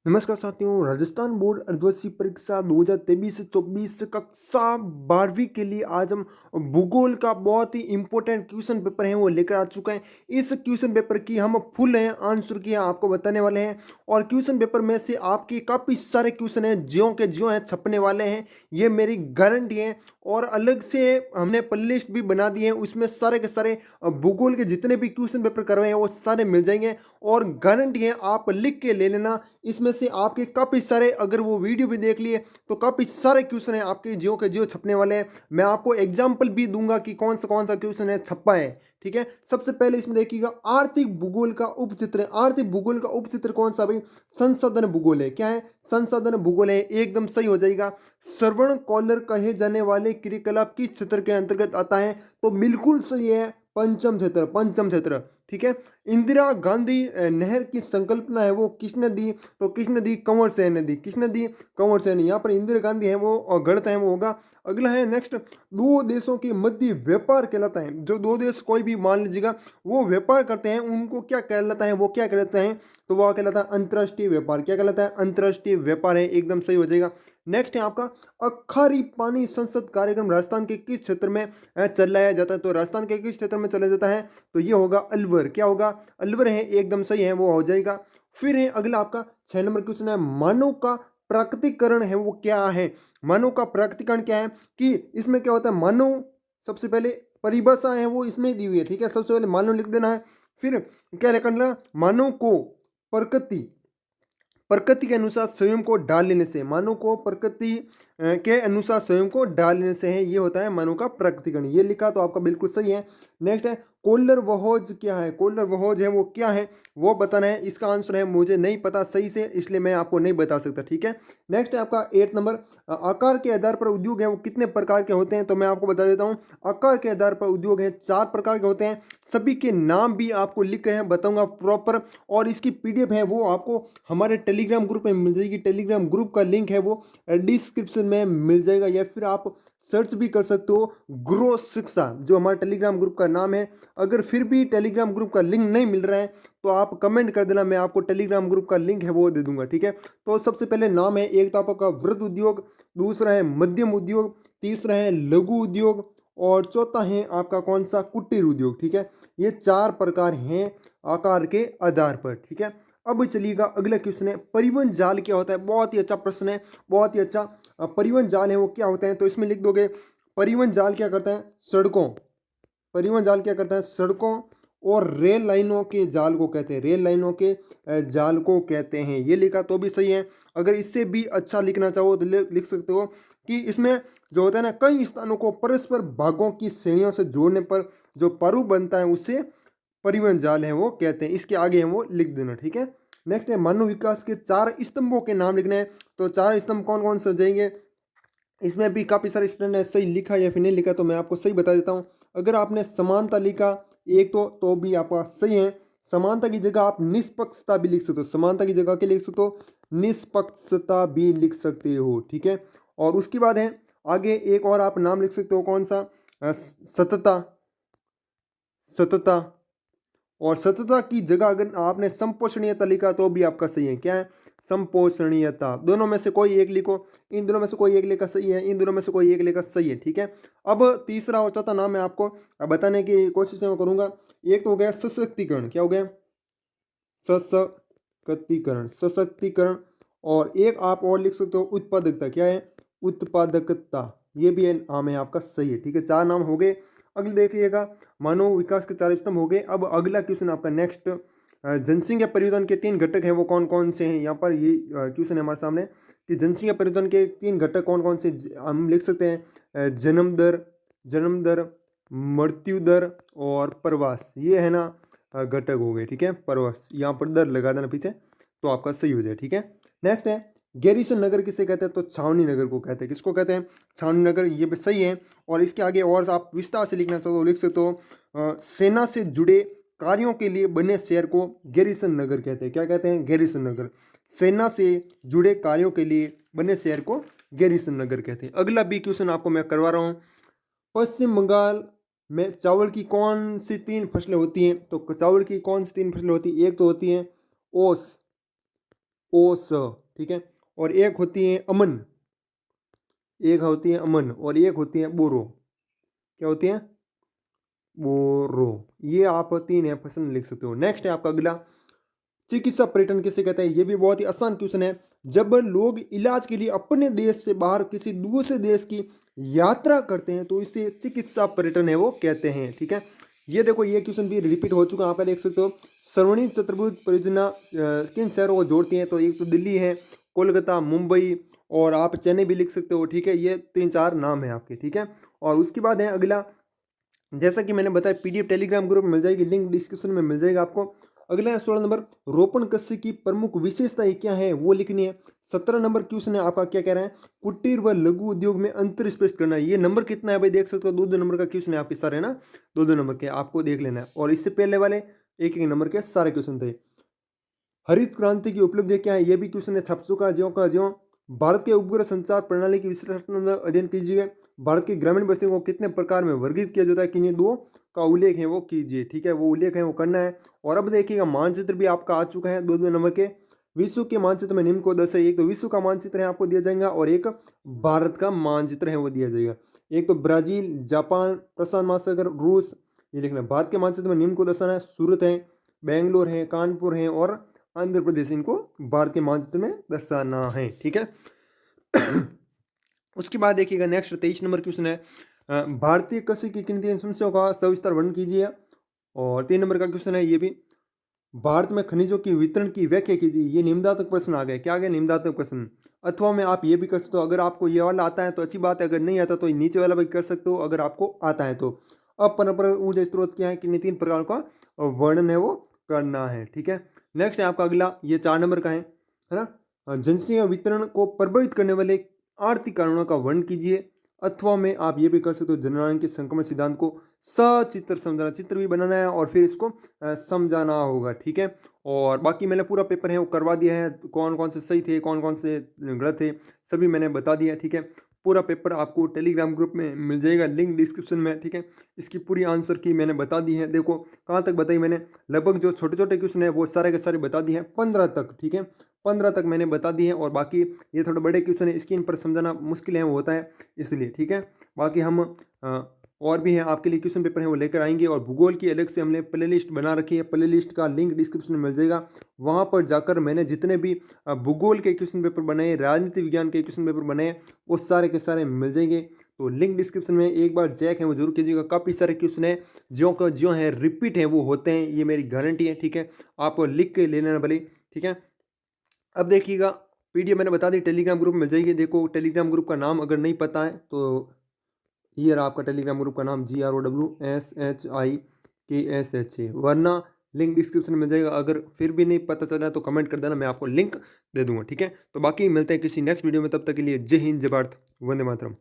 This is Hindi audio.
नमस्कार साथियों, राजस्थान बोर्ड अर्धवार्षिक परीक्षा 2023-24 कक्षा 12वीं के लिए आज हम भूगोल का बहुत ही इंपॉर्टेंट क्वेश्चन पेपर है वो लेकर आ चुके हैं। इस क्वेश्चन पेपर की हम फुल है आंसर की आपको बताने वाले हैं और क्वेश्चन पेपर में से आपके काफ़ी सारे क्वेश्चन हैं ज्यों के ज्यों हैं छपने वाले हैं, ये मेरी गारंटी है। और अलग से हमने प्लेलिस्ट भी बना दी है, उसमें सारे के सारे भूगोल के जितने भी क्वेश्चन पेपर करवाए हैं वो सारे मिल जाएंगे और गारंटी है आप लिख के ले लेना। इसमें से आपके काफ़ी सारे अगर वो वीडियो भी देख लिए तो काफ़ी सारे क्वेश्चन हैं आपके जियो के जियो छपने वाले हैं। मैं आपको एग्जाम्पल भी दूंगा कि कौन सा क्वेश्चन है छपा है। ठीक है, सबसे पहले इसमें देखिएगा आर्थिक भूगोल का उपचित्र है। आर्थिक भूगोल का उपचित्र कौन सा भाई? संसाधन भूगोल है। क्या है? संसाधन भूगोल है, एकदम सही हो जाएगा। श्रवण कौलर कहे जाने वाले क्रियाकलाप किस क्षेत्र के अंतर्गत आता है? तो बिल्कुल सही है, पंचम क्षेत्र। पंचम क्षेत्र, ठीक है। इंदिरा गांधी नहर की संकल्पना है वो किसने दी? तो किसने दी? कंवर सेन ने दी। किसने दी? कंवर सेन। यहाँ पर इंदिरा गांधी है वो और गलत है, वो होगा। अगला है नेक्स्ट, दो देशों के मध्य व्यापार कहलाता है। जो दो देश कोई भी मान लीजिएगा वो व्यापार करते हैं उनको क्या कहलाता है? वो क्या कहलाता है? तो वह कहलाता है अंतर्राष्ट्रीय व्यापार। क्या कहलाता है? अंतर्राष्ट्रीय व्यापार है, एकदम सही हो जाएगा। नेक्स्ट है आपका अखारी पानी संसद कार्यक्रम राजस्थान के किस क्षेत्र में चलाया जाता है? तो राजस्थान के किस क्षेत्र में चलाया जाता है? तो ये होगा अलवर। क्या होगा? अलवर है, एकदम सही है, वो हो जाएगा। फिर है अगला आपका 6 नंबर क्वेश्चन है, मानव का प्राकृतिकरण है वो क्या है? मानव का प्राकृतिकरण क्या है कि इसमें क्या होता है? मानव, सबसे पहले परिभाषा है वो इसमें दी हुई है। ठीक है, सबसे पहले मानव लिख देना है। फिर क्या करना? मानव को प्रकृति प्रकृति के अनुसार स्वयं को डाल लेने से, मानव को प्रकृति के अनुसार स्वयं को डाल लेने से है, ये होता है मानव का प्रकृतिकरण। ये लिखा तो आपका बिल्कुल सही है। नेक्स्ट है कोल्लर वहोज क्या है? कोल्लर वहोज है वो क्या है वो बताना है। इसका आंसर है मुझे नहीं पता सही से, इसलिए मैं आपको नहीं बता सकता। ठीक है, नेक्स्ट है आपका 8 नंबर, आकार के आधार पर उद्योग है वो कितने प्रकार के होते हैं? तो मैं आपको बता देता हूँ, आकार के आधार पर उद्योग है 4 प्रकार के होते हैं। सभी के नाम भी आपको लिख के हैं बताऊंगा प्रॉपर, और इसकी पीडीएफ है वो आपको हमारे टेलीग्राम ग्रुप में मिल जाएगी। टेलीग्राम ग्रुप का लिंक है वो डिस्क्रिप्शन में मिल जाएगा, या फिर आप सर्च भी कर सकते हो ग्रो शिक्षा, जो हमारा टेलीग्राम ग्रुप का नाम है। अगर फिर भी टेलीग्राम ग्रुप का लिंक नहीं मिल रहा है तो आप कमेंट कर देना, मैं आपको टेलीग्राम ग्रुप का लिंक है वो दे दूंगा। ठीक है, तो सबसे पहले नाम है, एक तो आपका वृहद उद्योग, दूसरा है मध्यम उद्योग, तीसरा है लघु उद्योग, और चौथा है आपका कौन सा? कुटीर उद्योग। ठीक है, ये 4 प्रकार हैं आकार के आधार पर। ठीक है, अब चलिएगा अगला क्वेश्चन है, परिवहन जाल क्या होता है? बहुत ही अच्छा प्रश्न है, बहुत ही अच्छा। परिवहन जाल है वो क्या होता है? तो इसमें लिख दोगे, परिवहन जाल क्या करता है? सड़कों, परिवहन जाल क्या करता है? सड़कों और रेल लाइनों के जाल को कहते हैं, रेल लाइनों के जाल को कहते हैं। ये लिखा तो भी सही है। अगर इससे भी अच्छा लिखना चाहो तो लिख सकते हो कि इसमें जो होता है ना, कई स्थानों को परस्पर भागों की श्रेणियों से जोड़ने पर जो प्रारूप बनता है उसे परिवहन जाल है वो कहते हैं। इसके आगे है वो लिख देना। ठीक है, नेक्स्ट है मानव विकास के 4 स्तंभों के नाम लिखने हैं। तो 4 स्तंभ कौन कौन से हो जाएंगे? इसमें भी काफ़ी सारे स्टूडेंट ने सही लिखा या फिर नहीं लिखा, तो मैं आपको सही बता देता हूँ। अगर आपने समानता लिखा एक तो भी आपका सही है। समानता की जगह आप निष्पक्षता भी लिख सकते हो। समानता की जगह क्या लिख सकते हो? निष्पक्षता भी लिख सकते हो। ठीक है, और उसके बाद है आगे एक और आप नाम लिख सकते हो, कौन सा? सतता। सतता, और सतता की जगह अगर आपने संपोषणीयता लिखा तो भी आपका सही है। क्या है? संपोषणीयता। दोनों में से कोई एक लिखो, इन दोनों में से कोई एक लेकर सही है, इन दोनों में से कोई एक लेकर सही है। ठीक है, अब तीसरा और चौथा नाम मैं आपको बताने की कोशिश मैं करूंगा। एक तो हो गया सशक्तिकरण। क्या हो गया? सशक्तिकरण, सशक्तिकरण। और एक आप और लिख सकते हो उत्पादकता। क्या है? उत्पादकता। ये भी नाम है आपका सही है। ठीक है, 4 नाम हो गए। अगले देखिएगा, मानव विकास के 4 स्तंभ हो गए। अब अगला क्वेश्चन आपका नेक्स्ट, जनसंख्या परिवर्तन के 3 घटक हैं वो कौन कौन से हैं? यहाँ पर ये क्वेश्चन है हमारे सामने कि जनसंख्या परिवर्तन के 3 घटक कौन कौन से? हम लिख सकते हैं जन्म दर, जन्म दर, मृत्यु दर और प्रवास। ये है ना घटक हो गए। ठीक है, प्रवास, यहाँ पर दर लगा देना पीछे तो आपका सही हो जाए। ठीक है, नेक्स्ट है गैरीसन नगर किसे कहते हैं? तो छावनी नगर को कहते हैं। किसको कहते हैं? छावनी नगर। ये भी सही है। और इसके आगे और आप विस्तार से लिखना चाहो तो लिख सकते हो, सेना से जुड़े कार्यों के लिए बने शहर को गैरीसन नगर कहते हैं। क्या कहते हैं? गैरीसन नगर। सेना से जुड़े कार्यों के लिए बने शहर को गैरीसन नगर कहते हैं। अगला भी क्वेश्चन आपको मैं करवा रहा हूँ, पश्चिम बंगाल में चावल की कौन सी 3 फसलें होती हैं? तो चावल की कौन सी 3 फसलें होती हैं? एक तो होती हैं ओस, ओ स, ठीक है। और एक होती है अमन, एक होती है अमन और एक होती है बोरो। क्या होती है? बोरो। ये आप तीन है पसंद लिख सकते हो। नेक्स्ट है आपका अगला, चिकित्सा पर्यटन किसे कहते हैं? ये भी बहुत ही आसान क्वेश्चन है। जब लोग इलाज के लिए अपने देश से बाहर किसी दूसरे देश की यात्रा करते हैं तो इसे चिकित्सा पर्यटन है वो कहते हैं, ठीक है। ये देखो, ये क्वेश्चन भी रिपीट हो चुका है, आप देख सकते हो। श्रवणी चतुर्भुज परियोजना किन शहरों को जोड़ती है? तो एक तो दिल्ली है, कोलकाता, मुंबई और आप चेन्नई भी लिख सकते हो, ठीक है। ये 3-4 नाम है आपके, ठीक है। और उसके बाद है अगला, जैसा कि मैंने बताया पीडीएफ टेलीग्राम ग्रुप में मिल जाएगी, लिंक डिस्क्रिप्शन में मिल जाएगा आपको। अगला है 16 नंबर, रोपण कृषि की प्रमुख विशेषताएं क्या है वो लिखनी है। 17 नंबर क्वेश्चन है आपका, क्या कह रहे हैं? कुटीर व लघु उद्योग में अंतर स्पष्ट करना है। ये नंबर कितना है भाई, देख सकते हो, 2-2 नंबर का क्वेश्चन है आपके सारे ना, 2-2 नंबर के आपको देख लेना है। और इससे पहले वाले 1-1 नंबर के सारे क्वेश्चन थे। हरित क्रांति की उपलब्धि क्या है? ये भी क्वेश्चन है, छप चुका ज्यों का ज्यों। भारत के उपग्रह संचार प्रणाली की विश्लेषण में अध्ययन कीजिए। भारत की ग्रामीण बस्तियों को कितने प्रकार में वर्गीकृत किया जाता है? किन्हीं दो का उल्लेख है वो कीजिए, ठीक है। वो उल्लेख है वो करना है। और अब देखिएगा, मानचित्र भी आपका आ चुका है 2-2 नंबर के। विश्व के मानचित्र में निम्न को दर्शाइए। एक तो विश्व का मानचित्र है आपको दिया जाएगा और एक भारत का मानचित्र है वो दिया जाएगा। एक तो ब्राजील, जापान, प्रशांत महासागर, रूस, ये लिखना है। भारत के मानचित्र में निम्न को दर्शाना है। सूरत है, बेंगलोर है, कानपुर है और आंध्र प्रदेश, इनको भारत के मानचित्र में दर्शाना है, ठीक है। उसके बाद देखिएगा नेक्स्ट 23 नंबर क्वेश्चन है, भारतीय कृषि की किन तीन समस्याओं का सविस्तार वर्णन कीजिए। और 3 नंबर का क्वेश्चन है ये भी, भारत में खनिजों की वितरण की व्याख्या कीजिए। ये निम्नदात्मक प्रश्न आ गए, क्या आ गया? निम्नदात्मक प्रश्न। अथवा में आप ये भी कर सकते हो, अगर आपको ये वाला आता है तो अच्छी बात है, अगर नहीं आता तो नीचे वाला भी कर सकते हो अगर आपको आता है तो। अब परंपरागत ऊर्जा स्रोत क्या है? किन्हीं 3 प्रकार का वर्णन है वो करना है, ठीक है। नेक्स्ट है आपका अगला, ये 4 नंबर का है ना, जनसंख्या वितरण को प्रभावित करने वाले आर्थिक कारणों का वर्णन कीजिए। अथवा में आप ये भी कर सकते हो, जनगणना के संक्रमण सिद्धांत को सचित्र समझाना, चित्र भी बनाना है और फिर इसको समझाना होगा, ठीक है। और बाकी मैंने पूरा पेपर है वो करवा दिया है, कौन कौन से सही थे कौन कौन से गलत थे सभी मैंने बता दिया है, ठीक है। पूरा पेपर आपको टेलीग्राम ग्रुप में मिल जाएगा, लिंक डिस्क्रिप्शन में, ठीक है। इसकी पूरी आंसर की मैंने बता दी है। देखो कहाँ तक बताई मैंने, लगभग जो छोटे छोटे क्वेश्चन है वो सारे के सारे बता दिए हैं, 15 तक, ठीक है। 15 तक मैंने बता दी है। और बाकी ये थोड़े बड़े क्वेश्चन है, स्क्रीन पर समझाना मुश्किल है वो होता है इसलिए, ठीक है। बाकी हम और भी हैं आपके लिए क्वेश्चन पेपर हैं वो लेकर आएंगे। और भूगोल की अलग से हमने प्ले लिस्ट बना रखी है, प्ले लिस्ट का लिंक डिस्क्रिप्शन में मिल जाएगा। वहाँ पर जाकर मैंने जितने भी भूगोल के क्वेश्चन पेपर बनाए, राजनीति विज्ञान के क्वेश्चन पेपर बनाए, वो सारे के सारे मिल जाएंगे। तो लिंक डिस्क्रिप्शन में एक बार चेक है वो जरूर कीजिएगा। काफ़ी सारे क्वेश्चन है ज्यों का ज्यों है रिपीट है वो होते हैं, ये मेरी गारंटी है, ठीक है। आप लिख के ले लेना भले, ठीक है। अब देखिएगा, पीडीएफ मैंने बता दी टेलीग्राम ग्रुप में मिल जाएगी। देखो टेलीग्राम ग्रुप का नाम अगर नहीं पता है तो ये रहा आपका टेलीग्राम ग्रुप का नाम, GROWSHIKSH, वरना लिंक डिस्क्रिप्शन में मिल जाएगा। अगर फिर भी नहीं पता चला तो कमेंट कर देना, मैं आपको लिंक दे दूंगा, ठीक है। तो बाकी मिलते हैं किसी नेक्स्ट वीडियो में, तब तक के लिए जय हिंद, जय भारत, वंदे मातरम।